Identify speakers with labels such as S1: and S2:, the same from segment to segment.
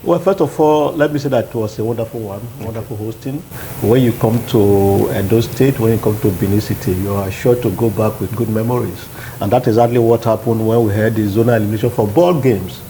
S1: Well, first of all, let me say that it was a wonderful one, wonderful hosting. When you come to Edo State, when you come to Benin City, you are sure to go back with good memories. And that's exactly what happened when we had the zonal elimination for ball games.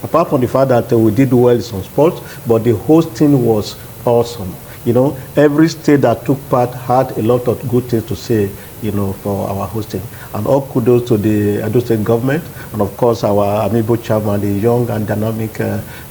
S1: Apart from the fact that we did well in some sports, but the hosting was awesome. You know, every state that took part had a lot of good things to say, you know, for our hosting. And all kudos to the Edo State government, and of course our amiable chairman, the young and dynamic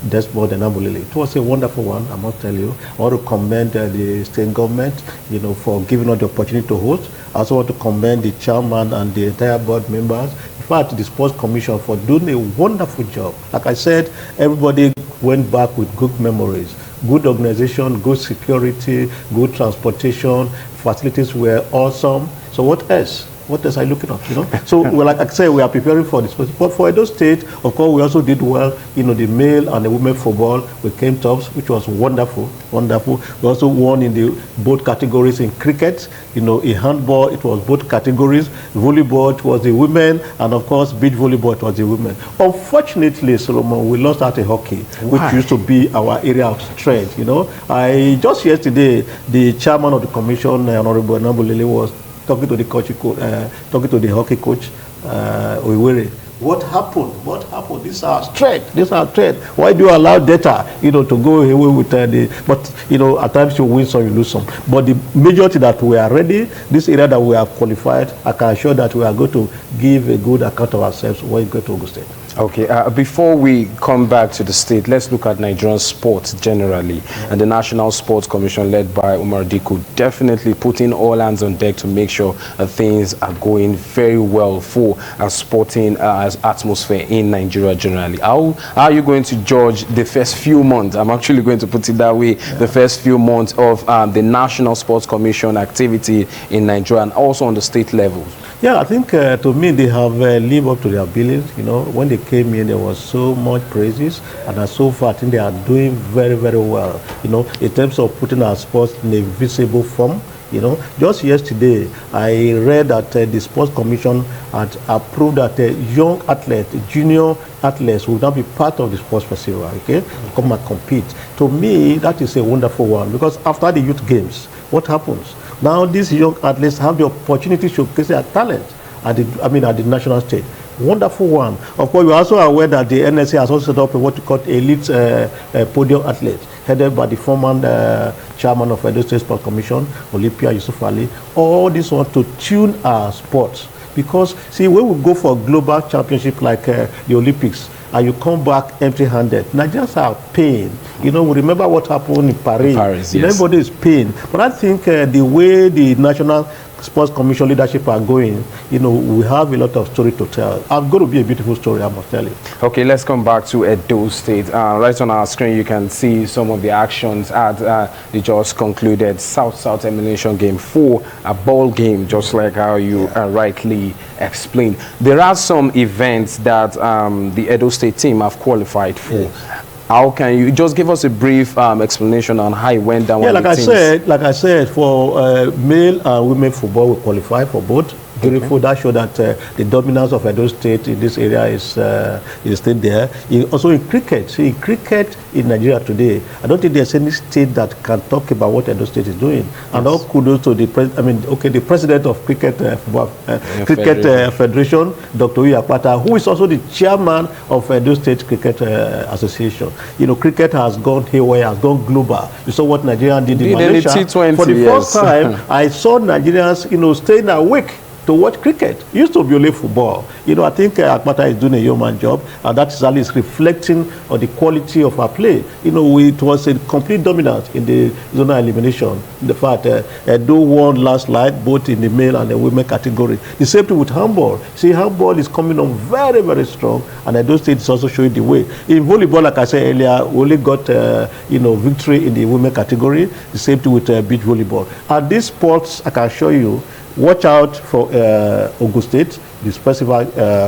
S1: Desmond Enamulele. It was a wonderful one, I must tell you. I want to commend the state government, you know, for giving us the opportunity to host. I also want to commend the chairman and the entire board members. In fact, the Sports Commission for doing a wonderful job. Like I said, everybody went back with good memories. Good organization, good security, good transportation, facilities were awesome. So what else? What else are you looking at, you know? So, well, like I said, we are preparing for this. But for Edo State, of course, we also did well, you know, the male and the women football. We came tops, which was wonderful, wonderful. We also won in the both categories in cricket, you know, in handball, it was both categories. Volleyball, it was the women, and of course, beach volleyball, it was the women. Unfortunately, Solomon, we lost out in hockey, which used to be our area of strength, you know. Just yesterday, the chairman of the commission, Honorable Enamulele, was talking to the coach, talking to the hockey coach, Oiwere. What happened? What happened? This is our strength. This is our strength. Why do you allow data, you know, to go away with but, you know, at times you win some, you lose some. But the majority that we are ready, this area that we have qualified, I can assure that we are going to give a good account of ourselves when we go to Ogun State.
S2: Okay, before we come back to the state, let's look at Nigerian sports generally. And the National Sports Commission, led by Umar Diko, definitely putting all hands on deck to make sure things are going very well for a sporting atmosphere in Nigeria generally. How are you going to judge the first few months? I'm actually going to put it that way, the first few months of the National Sports Commission activity in Nigeria and also on the state level?
S1: Yeah, I think to me they have lived up to their billings. You know, when they came in, there was so much praises, and so far I think they are doing very, very well. You know, in terms of putting our sports in a visible form. You know, just yesterday I read that the Sports Commission had approved that young athletes, junior athletes, will now be part of the sports festival. Okay, come and compete. To me, that is a wonderful one, because after the youth games, what happens? Now these young athletes have the opportunity to showcase their talent at the national stage. Wonderful one. Of course, we are also aware that the NSA has also set up what we call elite podium athletes, headed by the former chairman of Edo State Sports Commission, Olympia Yusuf Ali. All this want to tune our sports. Because, see, when we go for a global championship like the Olympics, and you come back empty-handed, Nigerians are paying. You know, we remember what happened in Paris.
S2: Yes.
S1: Everybody is paying. But I think the way the National Sports Commission leadership are going, you know, we have a lot of story to tell. It's going to be a beautiful story, I must tell you.
S2: Okay, let's come back to Edo State. Right on our screen, you can see some of the actions at the just concluded South-South elimination game 4, a ball game, just like how you rightly explained. There are some events that the Edo State team have qualified for. Yes. How can you just give us a brief explanation on how it went down?
S1: Yeah, like I said, for male and women football, we qualify for both. Beautiful. That showed that the dominance of Edo State in this area is still there. Also in cricket, see, in cricket in Nigeria today, I don't think there's any state that can talk about what Edo State is doing. Yes. And all kudos to the the president of cricket Federation, Dr. Uyapata, who is also the chairman of Edo State Cricket Association. You know, cricket has gone haywire, has gone global. You saw what Nigeria did in Malaysia.
S2: T20,
S1: for the first time, I saw Nigerians, you know, staying awake to watch cricket. It used to be only football. You know, I think Akpata is doing a yeoman job, and that is reflecting on the quality of our play. You know, it was a complete dominance in the zonal elimination. The fact Edo won last night, both in the male and the women category. The same thing with handball. See, handball is coming on very, very strong, and Edo State is also showing the way. In volleyball, like I said earlier, we only got victory in the women category. The same thing with beach volleyball. And these sports, I can assure you, watch out for Ogun State, this festival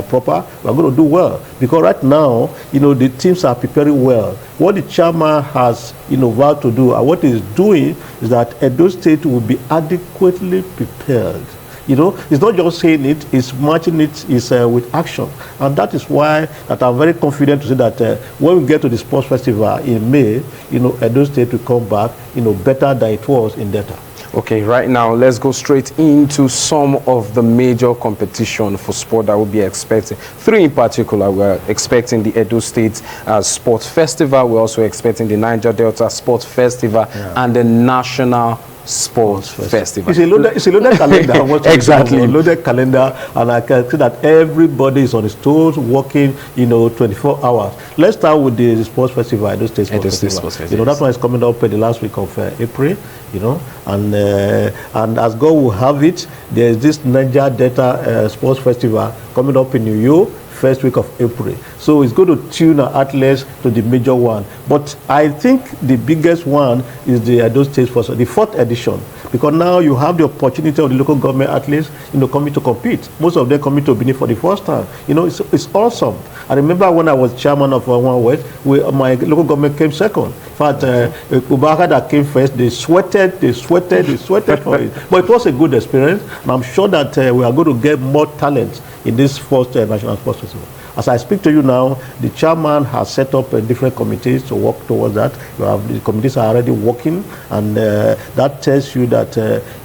S1: proper. We're going to do well, because right now, you know, the teams are preparing well. What the chairman has, you know, vowed to do, and what he's doing is that Edo State will be adequately prepared. You know, it's not just saying it, it's matching it with action. And that is why that I'm very confident to say that when we get to the sports festival in May, you know, Edo State will come back, you know, better than it was in Delta.
S2: Okay, right now, let's go straight into some of the major competition for sport that we'll be expecting. 3 in particular, we're expecting the Edo State Sports Festival. We're also expecting the Niger Delta Sports Festival and the National Sports Festival.
S1: It's a loaded calendar.
S2: Exactly.
S1: A loaded calendar, and I can see that everybody is on his toes, working, you know, 24 hours. Let's start with the Sports Festival, Edo State Sports Festival. You know, that one is coming up in the last week of April, you know, and as God will have it, there is this Niger Delta Sports Festival coming up in New York, first week of April. So it's going to tune our athletes to the major one. But I think the biggest one is the Edo State Sports, the 4th edition. Because now you have the opportunity of the local government athletes, you know, coming to compete. Most of them coming to Benin for the first time. You know, it's awesome. I remember when I was chairman of One West, my local government came second. In fact, Ubaka that came first, they sweated for it. But it was a good experience, and I'm sure that we are going to get more talent in this first National Sports Festival. As I speak to you now, the chairman has set up different committees to work towards that. You have, the committees are already working, and that tells you that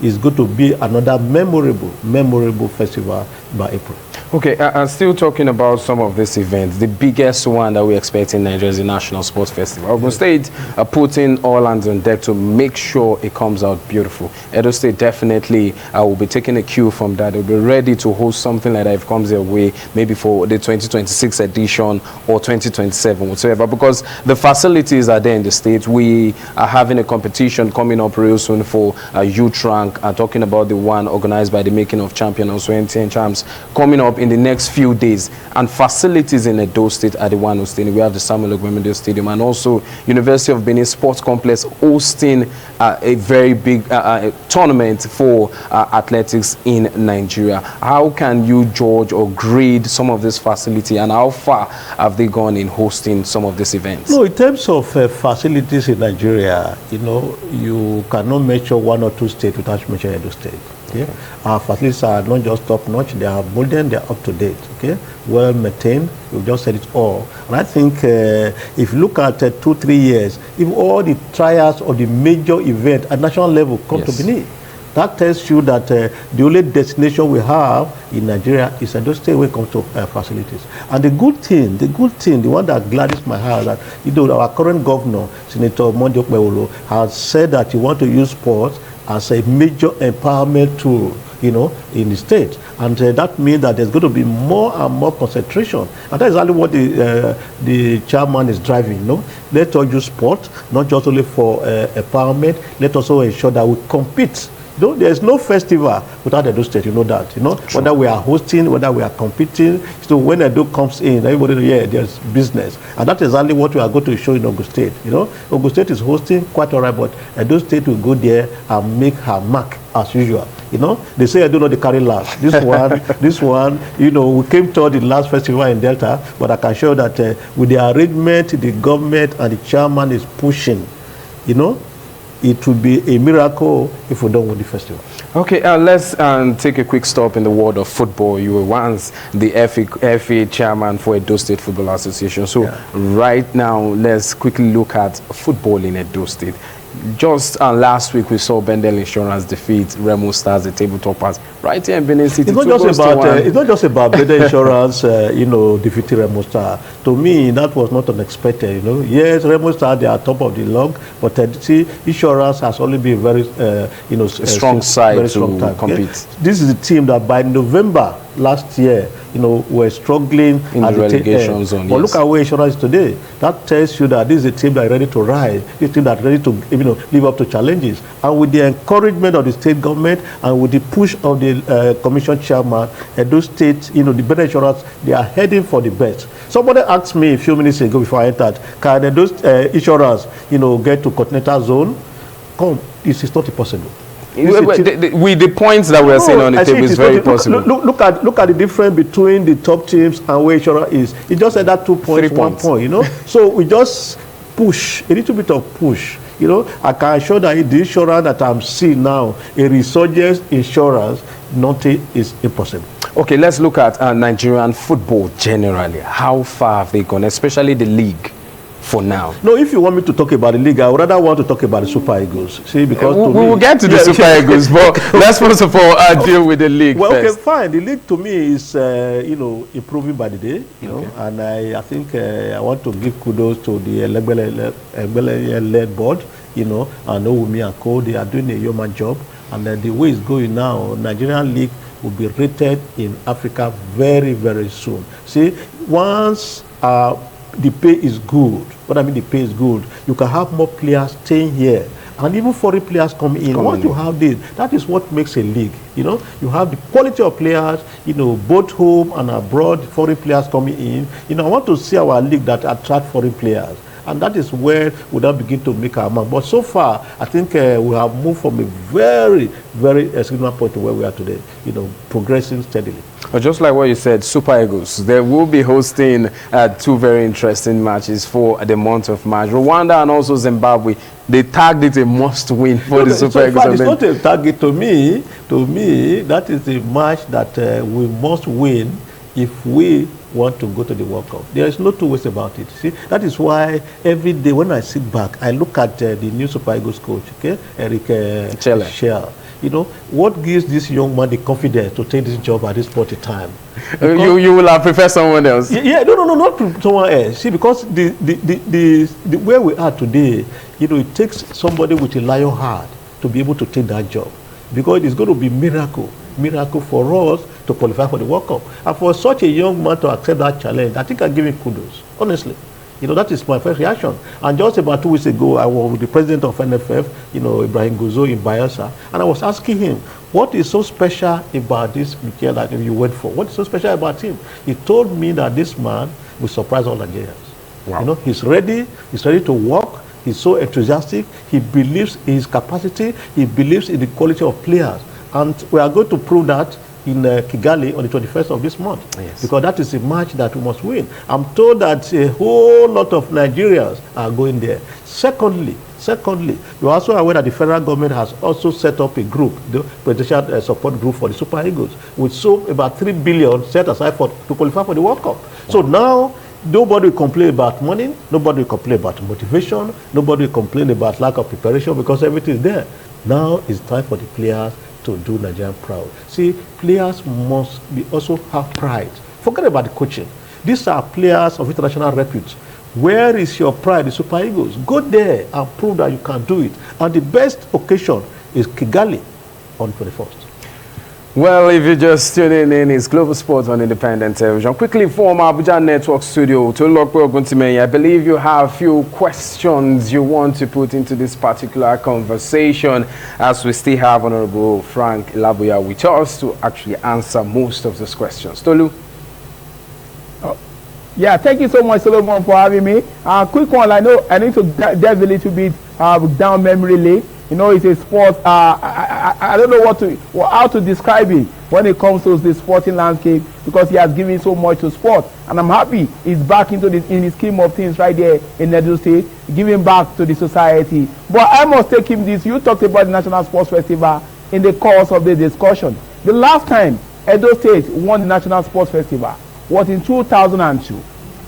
S1: it's going to be another memorable festival by April.
S2: Okay, I'm still talking about some of these events. The biggest one that we expect in Nigeria is the National Sports Festival. Ogun State are putting all hands on deck to make sure it comes out beautiful. Edo State definitely will be taking a cue from that. They'll be ready to host something like that if it comes their way, maybe for the 2026 edition or 2027, whatever, because the facilities are there in the state. We are having a competition coming up real soon for youth rank, talking about the one organized by the Making of Champions, also MTN Champs, coming up in the next few days. And facilities in Edo State are the one hosting. We have the Samuel Ogwemide Stadium, and also University of Benin Sports Complex hosting a very big tournament for athletics in Nigeria. How can you judge or grade some of this facility, and how far have they gone in hosting some of these events?
S1: No, in terms of facilities in Nigeria, you know, you cannot measure 1 or 2 states without mentioning Edo State. Okay? Our facilities are not just top notch, they are modern, they are up to date, okay? Well maintained. You just said it all. And I think if you look at 2-3 years, if all the trials of the major event at national level come to Benin, that tells you that the only destination we have in Nigeria is Edo State when it comes to facilities. And the good thing, the one that gladdens my heart, that you know, our current governor, Senator Monday Okpewolo, has said that he wants to use sports as a major empowerment tool, you know, in the state. And that means that there's going to be more and more concentration. And that's exactly what the chairman is driving, you know. Let us use sport, not just only for empowerment. Let us also ensure that we compete. You know, there's no festival without Edo State, you know that, you know. True. Whether we are hosting, whether we are competing. So when Edo comes in, everybody knows, yeah, there's business. And that is exactly what we are going to show in Ogun State, you know. Ogun State is hosting, quite all right, but Edo State will go there and make her mark as usual. You know, they say I don't know the carry last. This one, you know, we came to the last festival in Delta, but I can show that with the arrangement, the government and the chairman is pushing, you know, it will be a miracle if we don't win the festival.
S2: Okay, let's take a quick stop in the world of football. You were once the FA chairman for Edo State Football Association. So right now, let's quickly look at football in Edo State. Just last week, we saw Bendel Insurance defeat Remo Stars, the table toppers, right here in Benin City.
S1: It's not just about Bendel Insurance, you know, defeating Remo Stars. To me, that was not unexpected. You know, yes, Remo Stars, they are top of the log, but see, Insurance has only been very, you know,
S2: a strong side to compete.
S1: Okay? This is a team that by November last year, you know, were struggling
S2: in the relegation zone.
S1: But look at where Insurance is today. That tells you that this is a team that is ready to rise. This team that is ready to, you know, live up to challenges. And with the encouragement of the state government and with the push of the commission chairman, Edo State, you know, the better Insurance, they are heading for the best. Somebody asked me a few minutes ago before I entered, can Edo Insurance, you know, get to continental zone? Come, this is not possible.
S2: With the points that we're saying on the table, is very possible.
S1: Look at the difference between the top teams and where Insurance is. It just said that 2 points, 1 point, you know. So we just push, a little bit of push, You know, I can assure that the insurance that I'm seeing now, a resurgence insurance, nothing is impossible.
S2: Okay, let's look at Nigerian football generally. How far have they gone, especially the league? For now.
S1: No, if you want me to talk about the league, I would rather want to talk about the Super Eagles. See, because
S2: we will get to the Super Eagles, but let's first of all deal with the league first.
S1: Okay, fine. The league to me is, you know, improving by the day, you know, and I think I want to give kudos to the Elegbele-led board, you know, and Owumi and Co. They are doing a yeoman job, and the way it's going now, Nigerian league will be rated in Africa very, very soon. See, once the pay is good. What I mean, the pay is good. You can have more players staying here, and even foreign players come in. Once you have this, that is what makes a league. You know, you have the quality of players. You know, both home and abroad, foreign players coming in. You know, I want to see our league that attract foreign players, and that is where we now begin to make our mark. But so far, I think we have moved from a very, very significant point to where we are today. You know, progressing steadily.
S2: But just like what you said, Super Eagles, they will be hosting two very interesting matches for the month of March. Rwanda and also Zimbabwe, they tagged it a must-win for the Super Eagles.
S1: It's not a target to me. To me, that is a match that we must win if we want to go to the World Cup. There is no two ways about it. See, that is why every day when I sit back, I look at the new Super Eagles coach, okay, Eric Shell. You know, what gives this young man the confidence to take this job at this point in time?
S2: You will have preferred someone else.
S1: Yeah, no, not someone else. See, because the where we are today, you know, it takes somebody with a lion heart to be able to take that job, because it's going to be miracle for us to qualify for the World Cup, and for such a young man to accept that challenge. I think I give him kudos, honestly. You know, that is my first reaction. And just about 2 weeks ago, I was with the president of NFF, you know, Ibrahim Guzo in Bayelsa, and I was asking him, what is so special about this Mikel that you went for? What is so special about him? He told me that this man will surprise all Nigerians. Wow. You know, he's ready to work. He's so enthusiastic. He believes in his capacity. He believes in the quality of players. And we are going to prove that in Kigali on the 21st of this month. Yes. Because that is a match that we must win. I'm told that a whole lot of Nigerians are going there. Secondly, you're also aware that the federal government has also set up a group, the presidential support group for the Super Eagles, with so about 3 billion set aside to qualify for the World Cup. Wow. So now, nobody will complain about money, nobody will complain about motivation, nobody will complain about lack of preparation, because everything is there. Now it's time for the players to do Nigeria proud. See, players must also have pride. Forget about the coaching. These are players of international repute. Where is your pride, the Super Eagles? Go there and prove that you can do it. And the best occasion is Kigali on 21st.
S2: Well, if you're just tuning in, it's Global Sports on Independent Television. Quickly from Abuja Network Studio to Lokwe Oguntimeye, I believe you have a few questions you want to put into this particular conversation, as we still have Honorable Frank Ilaboya with us to actually answer most of those questions. Tolu?
S3: Yeah, thank you so much, Solomon, for having me. Quick one, I know I need to delve a little bit down memory lane. You know, it's a sport. I don't know how to describe it when it comes to the sporting landscape, because he has given so much to sport, and I'm happy he's back into this in the scheme of things right there in Edo State, giving back to the society. But I must take him this. You talked about the National Sports Festival in the course of the discussion. The last time Edo State won the National Sports Festival was in 2002.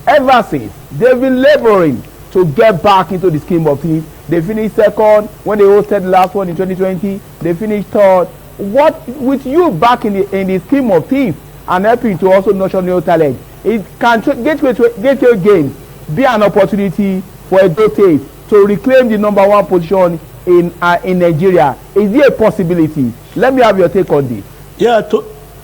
S3: Ever since, they've been laboring to get back into the scheme of things. They finished second when they hosted the last one in 2020. They finished third. What with you back in the scheme of things and helping to also nurture new talent, it can Gateway Games be an opportunity for Edo State to reclaim the #1 position in Nigeria? Is there a possibility? Let me have your take on this.
S1: Yeah,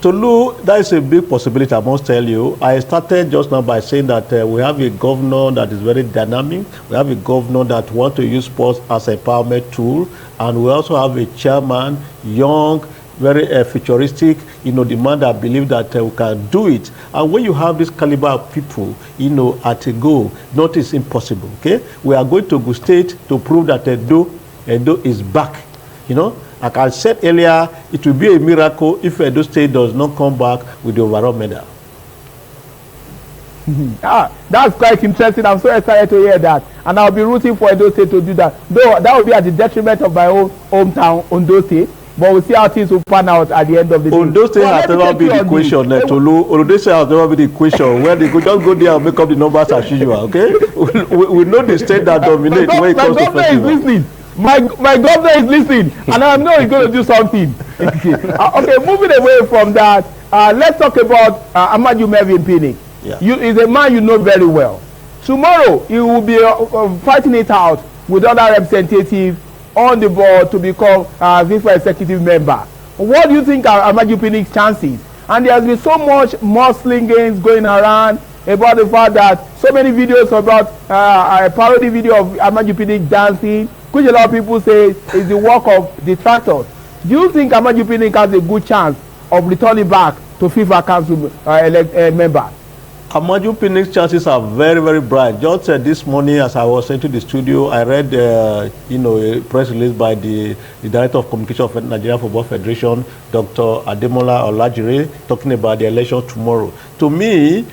S1: Tolu, that is a big possibility, I must tell you. I started just now by saying that we have a governor that is very dynamic. We have a governor that wants to use sports as an empowerment tool. And we also have a chairman, young, very futuristic, you know, the man that believes that we can do it. And when you have this caliber of people, you know, at a goal, nothing is impossible, okay? We are going to Ogun State to prove that Edo is back, you know? Like I said earlier, it will be a miracle if Edo State does not come back with the overall medal.
S3: That's quite interesting. I'm so excited to hear that, and I'll be rooting for Edo State to do that. Though that will be at the detriment of my own hometown, Ondo State. But we'll see how things will pan out at the end of the day.
S1: Ondo State has never been the question, Tolu. Ondo State has never been the question. Where they could just go there and make up the numbers as usual, okay? we know the state that dominates when it comes to festival.
S3: Is listening. My governor is listening, and I know he's going to do something. Okay, moving away from that, let's talk about Amaju Melvin Pinnick.
S1: Yeah.
S3: He's a man you know very well. Tomorrow, he will be fighting it out with other representatives on the board to become FIFA executive member. What do you think are Amaju Pinnick's chances? And there has been so much muscling games going around about the fact that so many videos about a parody video of Amaju Pinnick dancing, which a lot of people say is the work of detractors. Do you think Amaju Pinnick has a good chance of returning back to FIFA Council member?
S1: Amaju Pinnick's chances are very, very bright. Just this morning, as I was into the studio, I read, a press release by the Director of Communication of Nigeria Football Federation, Dr. Ademola Olajire, talking about the election tomorrow. To me,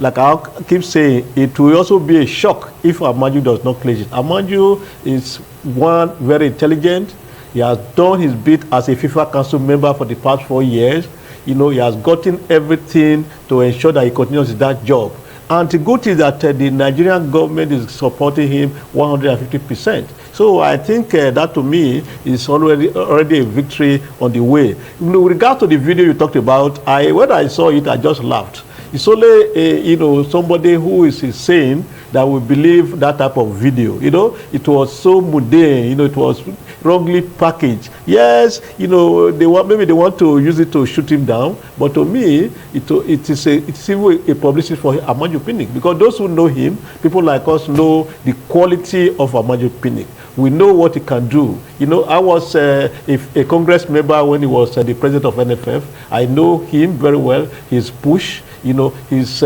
S1: like I keep saying, it will also be a shock if Amaju does not clinch it. Amaju is one very intelligent. He has done his bit as a FIFA Council member for the past 4 years. He has gotten everything to ensure that he continues that job. And the good is that the Nigerian government is supporting him 150%. So I think that to me is already a victory on the way. With regard to the video you talked about, when I saw it, I just laughed. It's only somebody who is insane that will believe that type of video. It was so mundane. It was wrongly packaged. Yes, maybe they want to use it to shoot him down. But to me, it's even a publicity for Amaju Pinnick, because those who know him, people like us, know the quality of Amaju Pinnick. We know what he can do. I was a Congress member when he was the president of NFF. I know him very well. His push, his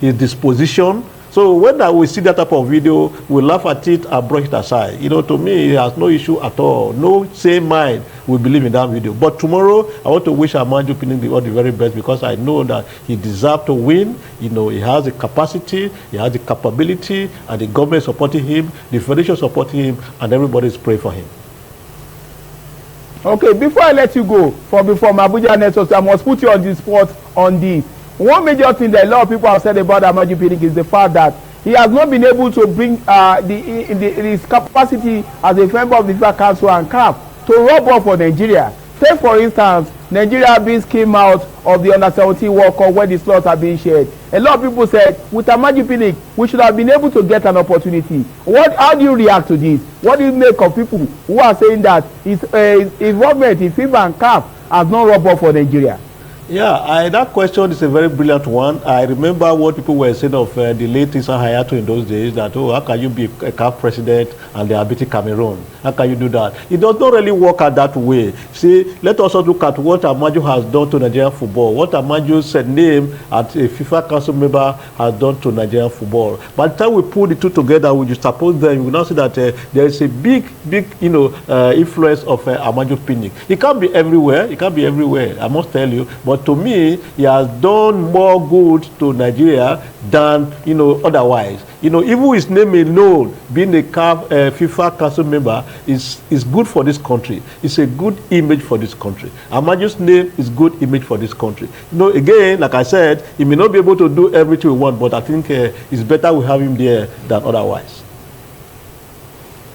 S1: disposition. So when we see that type of video, we laugh at it and brush it aside. To me, he has no issue at all. No sane mind will believe in that video. But tomorrow, I want to wish Amaju Pinnick all the very best, because I know that he deserves to win. He has the capacity, he has the capability, and the government is supporting him, the federation is supporting him, and everybody is praying for him.
S3: Okay, before I let you go, from Abuja Network, I must put you on the spot on this. One major thing that a lot of people have said about Amaju Pinnick is the fact that he has not been able to bring his capacity as a member of the FIFA Council and CAF to rub off for Nigeria. Take, for instance, Nigeria being came out of the Under-17 World Cup where the slots are being shared. A lot of people said, with Amaju Pinnick, we should have been able to get an opportunity. How do you react to this? What do you make of people who are saying that his involvement in FIFA and CAF has not rubbed off for Nigeria?
S1: Yeah, that question is a very brilliant one. I remember what people were saying of the late Issa Hayatou in those days, that, how can you be a CAF president and they are beating Cameroon? How can you do that? It does not really work out that way. See, let us also look at what Amaju has done to Nigerian football, what Amaju's name as a FIFA Council member has done to Nigerian football. By the time we put the two together, we just suppose them, you will now see that there is a big influence of Amaju Pinnick. It can't be everywhere, I must tell you, but to me, he has done more good to Nigeria than otherwise. Even his name alone, being a FIFA Council member, is good for this country. It's a good image for this country. Amaju's name is good image for this country. Again, like I said, he may not be able to do everything we want, but I think it's better we have him there than otherwise.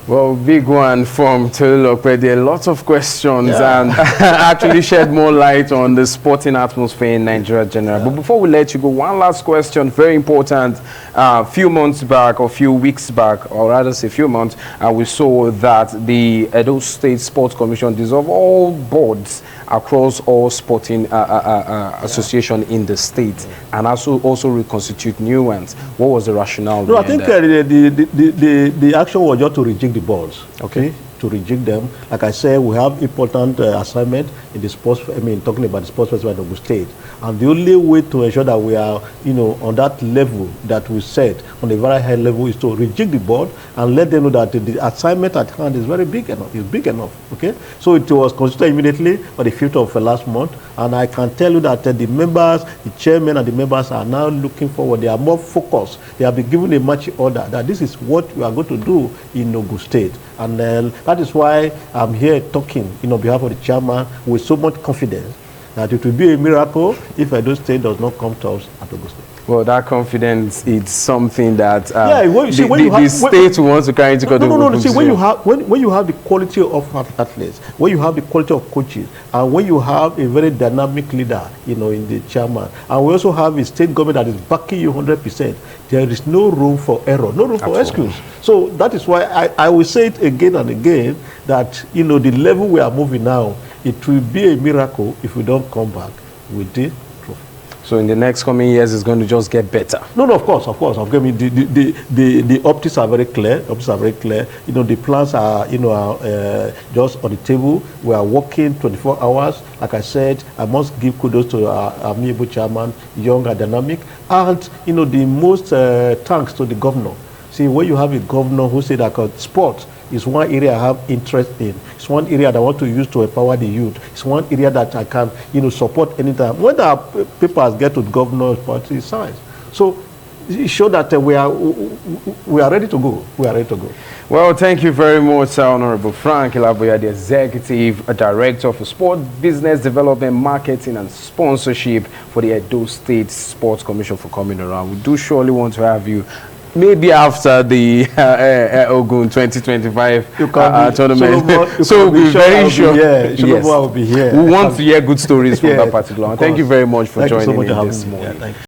S2: Well, big one from Tolulope. There are lots of questions and actually shed more light on the sporting atmosphere in Nigeria generally. But before we let you go, one last question, very important. A few months back, or a few weeks back, or rather say a few months, we saw that the Edo State Sports Commission dissolved all boards across all sporting association in the state, and also reconstitute new ones. What was the rationale?
S1: No, I think the action was just to reject the boards.
S2: Okay.
S1: to reject them. Like I said, we have important assignment in the sports, talking about the sports festival in Ogun State. And the only way to ensure that we are, on that level that we set, on a very high level, is to reject the board and let them know that the assignment at hand is very big enough. It's big enough, okay? So it was constituted immediately on the 5th of last month. And I can tell you that the members, the chairman and the members are now looking forward. They are more focused. They have been given a marching order that this is what we are going to do in Ogun State. And that is why I'm here talking on behalf of the chairman with so much confidence that it will be a miracle if Edo State does not come to us at Ogun State.
S2: Well, that confidence is something that
S1: the
S2: state wants to carry into control.
S1: No. See, when you have the quality of athletes, when you have the quality of coaches, and when you have a very dynamic leader, in the chairman, and we also have a state government that is backing you 100%, there is no room for error, no room for excuse. So that is why I will say it again and again that the level we are moving now, it will be a miracle if we don't come back with it.
S2: So in the next coming years, it's going to just get better.
S1: No, of course. I mean, the optics are very clear. The plans are, just on the table. We are working 24 hours. Like I said, I must give kudos to our amiable chairman, young and dynamic, and the most thanks to the governor. See, when you have a governor who said that sport is one area I have interest in. It's one area that I want to use to empower the youth. It's one area that I can, support anytime. When the papers get to the governor's party size. So it shows that we are ready to go. We are ready to go.
S2: Well, thank you very much, Honorable Frank Ilaboya, the Executive Director for Sport Business Development, Marketing and Sponsorship for the Edo State Sports Commission for coming around. We do surely want to have you maybe after the Ogun 2025 tournament. So we'll be very sure.
S1: Yes. Will be here.
S2: We want to hear good stories from that particular one. Thank you very much for joining me this morning.